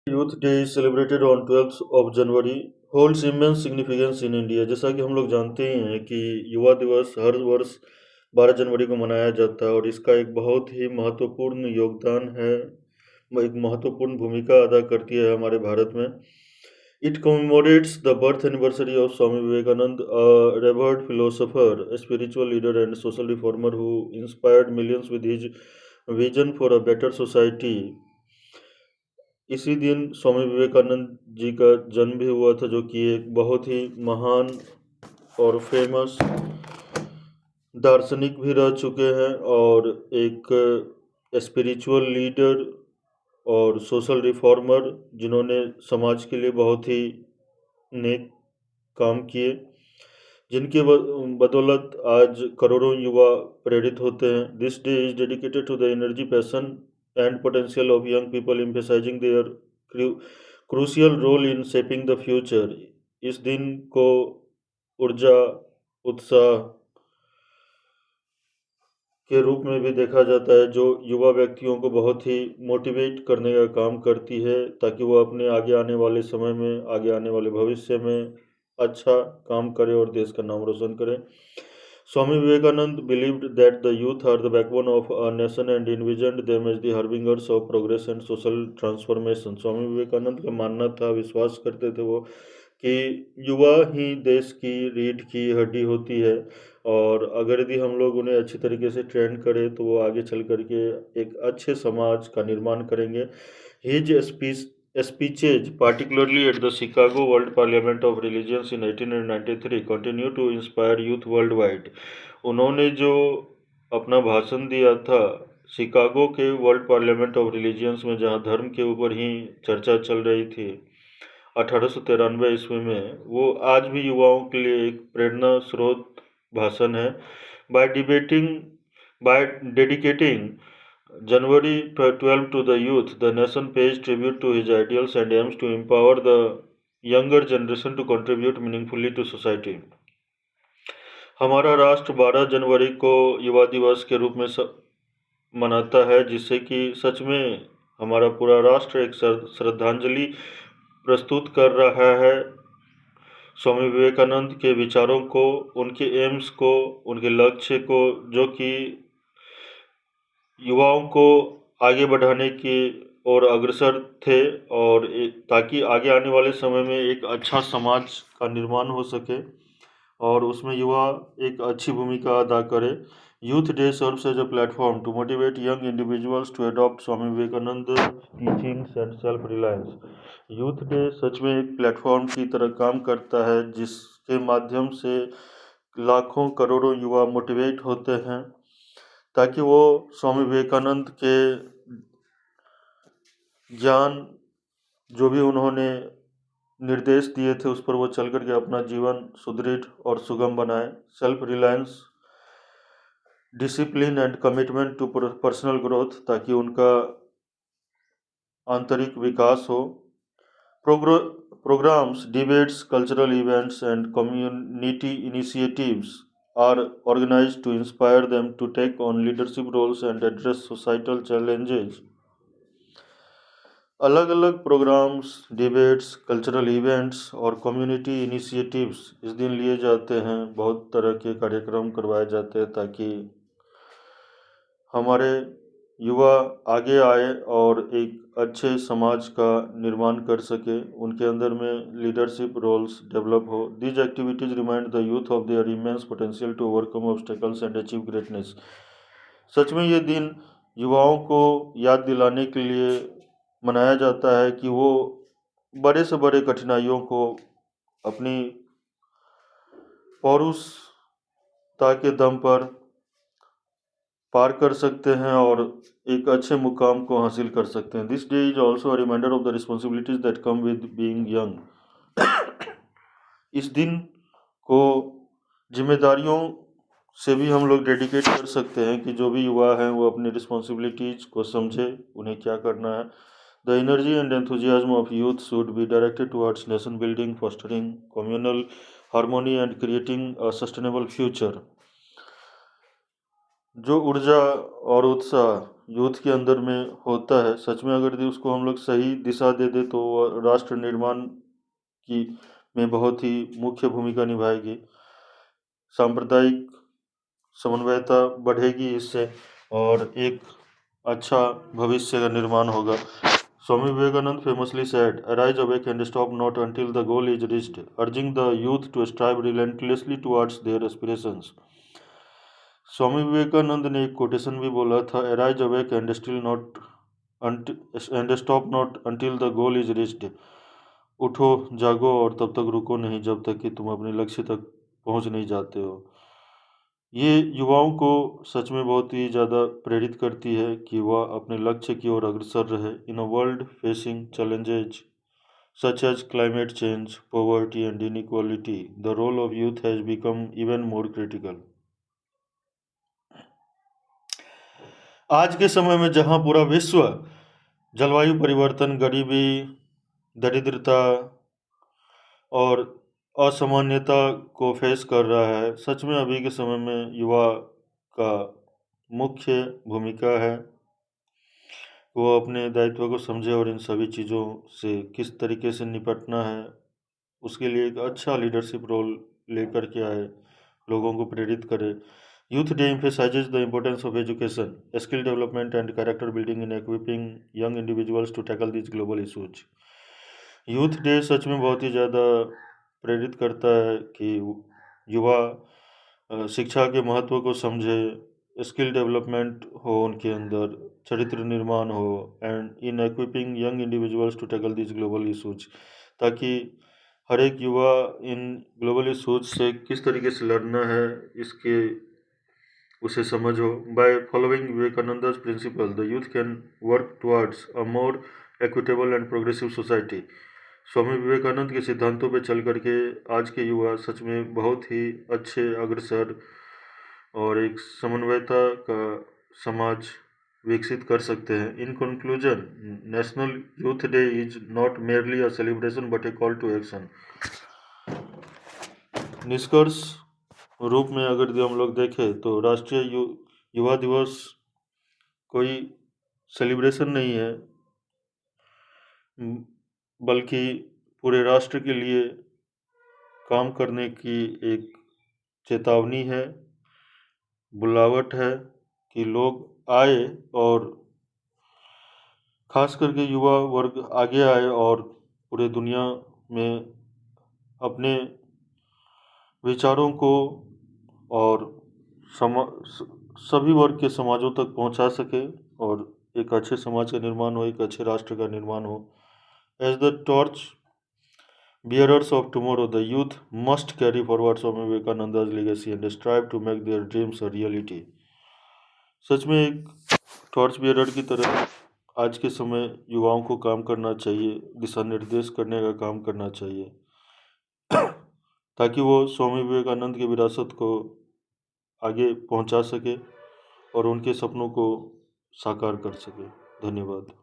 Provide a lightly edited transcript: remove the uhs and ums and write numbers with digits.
Youth day is celebrated on 12th of January holds immense significance in India। जैसा कि हम लोग जानते ही हैं कि युवा दिवस हर वर्ष 12 जनवरी को मनाया जाता है और इसका एक बहुत ही महत्वपूर्ण योगदान है, एक महत्वपूर्ण भूमिका अदा करती है हमारे भारत में। It commemorates the birth anniversary of Swami Vivekananda, a revered philosopher, a spiritual leader, and social reformer who inspired millions with his vision for a better society। इसी दिन स्वामी विवेकानंद जी का जन्म भी हुआ था, जो कि एक बहुत ही महान और फेमस दार्शनिक भी रह चुके हैं और एक स्पिरिचुअल लीडर और सोशल रिफॉर्मर, जिन्होंने समाज के लिए बहुत ही नेक काम किए, जिनके बदौलत आज करोड़ों युवा प्रेरित होते हैं। This day is dedicated to the energy, passion and potential of young people, emphasising their crucial role in shaping the future. इस दिन को ऊर्जा, उत्साह के रूप में भी देखा जाता है, जो युवा व्यक्तियों को बहुत ही मोटिवेट करने का काम करती है, ताकि वो अपने आगे आने वाले समय में, आगे आने वाले भविष्य में अच्छा काम करें और देश का नाम रोशन करें। Swami Vivekananda believed that the youth are the backbone of a nation and envisioned them as the harbingers of progress and social transformation। Swami Vivekananda का मानना था, विश्वास करते थे वो, कि युवा ही देश की रीढ़ की हड्डी होती है और अगर यदि हम लोग उन्हें अच्छी तरीके से ट्रेन करें तो वो आगे चल कर के एक अच्छे समाज का निर्माण करेंगे। His speeches, particularly at the Chicago World Parliament of Religions in 1893, continue to inspire youth worldwide। उन्होंने जो अपना भाषण दिया था शिकागो के वर्ल्ड पार्लियामेंट ऑफ रिलीजियंस में, जहाँ धर्म के ऊपर ही चर्चा चल रही थी 1893 ईस्वी में, वो आज भी युवाओं के लिए एक प्रेरणा स्रोत भाषण है। By debating by dedicating January 12 to the youth, the nation pays tribute to his ideals and aims to empower the younger generation to contribute meaningfully to society। हमारा राष्ट्र 12 जनवरी को युवा दिवस के रूप में मनाता है, जिससे कि सच में हमारा पूरा राष्ट्र एक श्रद्धांजलि प्रस्तुत कर रहा है स्वामी विवेकानंद के विचारों को, उनके एम्स को, उनके लक्ष्य को, जो कि युवाओं को आगे बढ़ाने की ओर अग्रसर थे और ताकि आगे आने वाले समय में एक अच्छा समाज का निर्माण हो सके और उसमें युवा एक अच्छी भूमिका अदा करे। Youth day serves as a platform to motivate young individuals to adopt Swami Vivekananda teachings and self reliance. Youth day सच में एक प्लेटफॉर्म की तरह काम करता है, जिसके माध्यम से लाखों करोड़ों युवा मोटिवेट होते हैं, ताकि वो स्वामी विवेकानंद के ज्ञान, जो भी उन्होंने निर्देश दिए थे, उस पर वो चल कर के अपना जीवन सुदृढ़ और सुगम बनाए। Self reliance, discipline and commitment to personal growth, ताकि उनका आंतरिक विकास हो। Programs, debates, cultural events, and community initiatives are organized to inspire them to take on leadership roles and address societal challenges। अलग अलग प्रोग्राम्स, डिबेट्स, कल्चरल इवेंट्स और community initiatives इस दिन लिए जाते हैं। बहुत तरह के कार्यक्रम करवाए जाते हैं ताकि हमारे युवा आगे आए और एक अच्छे समाज का निर्माण कर सके, उनके अंदर में लीडरशिप रोल्स डेवलप हो। These activities remind the youth of their immense potential to overcome obstacles and achieve greatness. सच में ये दिन युवाओं को याद दिलाने के लिए मनाया जाता है कि वो बड़े से बड़े कठिनाइयों को अपनी पौरुषता के दम पर पार कर सकते हैं और एक अच्छे मुकाम को हासिल कर सकते हैं। This day is also a reminder of the responsibilities that come with being young. इस दिन को जिम्मेदारियों से भी हम लोग डेडिकेट कर सकते हैं कि जो भी युवा हैं वो अपनी रिस्पॉन्सिबिलिटीज को समझे, उन्हें क्या करना है। The energy and enthusiasm of youth should be directed towards nation building, fostering communal harmony and creating a sustainable future. जो ऊर्जा और उत्साह यूथ के अंदर में होता है, सच में अगर उसको हम लोग सही दिशा दे दें तो वह राष्ट्र निर्माण की में बहुत ही मुख्य भूमिका निभाएगी। सांप्रदायिक समन्वयता बढ़ेगी इससे और एक अच्छा भविष्य का निर्माण होगा। Swami Vivekananda famously said, "Arise, awake, and stop not until the goal is reached," urging the youth to strive relentlessly towards their aspirations. Swami Vivekananda ने एक कोटेशन भी बोला था, "Arise, awake, and still not and stop not until the goal is reached." उठो, जागो और तब तक रुको नहीं जब तक कि तुम अपने लक्ष्य तक पहुंच नहीं जाते हो। ये युवाओं को सच में बहुत ही ज़्यादा प्रेरित करती है कि वह अपने लक्ष्य की ओर अग्रसर रहे। In a world facing challenges such as climate change, poverty, and inequality, the role of youth has become even more critical. आज के समय में जहां पूरा विश्व जलवायु परिवर्तन, गरीबी, दरिद्रता और असामान्यता को फेस कर रहा है, सच में अभी के समय में युवा का मुख्य भूमिका है वो अपने दायित्व को समझे और इन सभी चीज़ों से किस तरीके से निपटना है, उसके लिए एक अच्छा लीडरशिप रोल लेकर के आए, लोगों को प्रेरित करे। Youth day emphasizes the importance of education, skill development and character building in equipping young individuals to tackle these global issues. Youth day सच में बहुत ही ज़्यादा प्रेरित करता है कि युवा शिक्षा के महत्व को समझे, स्किल डेवलपमेंट हो उनके अंदर, चरित्र निर्माण हो and in equipping young individuals to tackle this global issues, ताकि हर एक युवा इन ग्लोबल इशूज से किस तरीके से लड़ना है इसके उसे समझ हो। By following Vivekananda's principle the youth can work towards a more equitable and progressive society. Swami Vivekananda के सिद्धांतों पर चल करके आज के युवा सच में बहुत ही अच्छे अग्रसर और एक समन्वयता का समाज विकसित कर सकते हैं। In conclusion, national youth day is not merely a celebration but a call to action. निष्कर्ष रूप में अगर हम लोग देखें तो राष्ट्रीय युवा दिवस कोई सेलिब्रेशन नहीं है, बल्कि पूरे राष्ट्र के लिए काम करने की एक चेतावनी है, बुलावट है कि लोग आए और खास करके युवा वर्ग आगे आए और पूरे दुनिया में अपने विचारों को और सभी वर्ग के समाजों तक पहुंचा सके और एक अच्छे समाज का निर्माण हो, एक अच्छे राष्ट्र का निर्माण हो। As the torch bearers of tomorrow, the youth must carry forward Swami Vivekananda's legacy and strive to make their dreams a reality. सच में एक टॉर्च बियरर की तरह आज के समय युवाओं को काम करना चाहिए, दिशा निर्देश करने का काम करना चाहिए ताकि वो स्वामी विवेकानंद की विरासत को आगे पहुंचा सके और उनके सपनों को साकार कर सके। धन्यवाद।